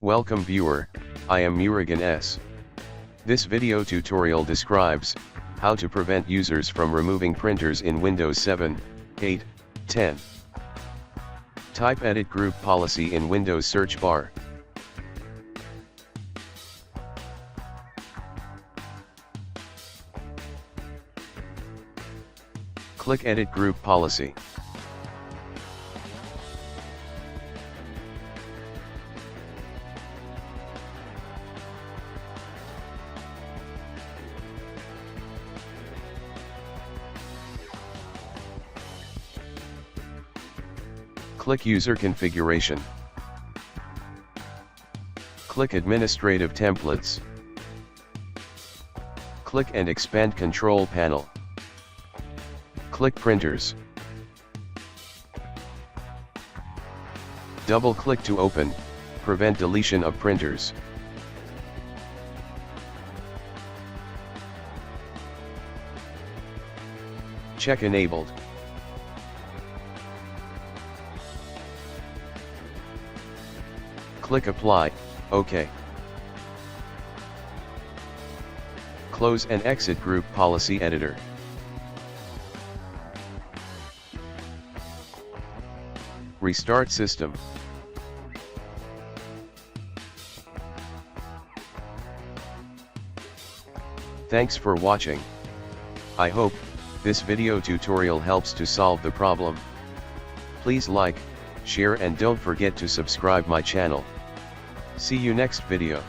Welcome viewer, I am Murugan S. This video tutorial describes how to prevent users from removing printers in Windows 7, 8, 10. Type Edit Group Policy in Windows search bar. Click Edit Group Policy. Click User Configuration. Click Administrative Templates. Click and expand Control Panel. Click Printers. Double-click to open, prevent deletion of printers. Check Enabled. Click Apply, OK. Close and exit Group Policy Editor. Restart system. Thanks for watching. I hope this video tutorial helps to solve the problem. Please like, share and don't forget to subscribe my channel. See you next video.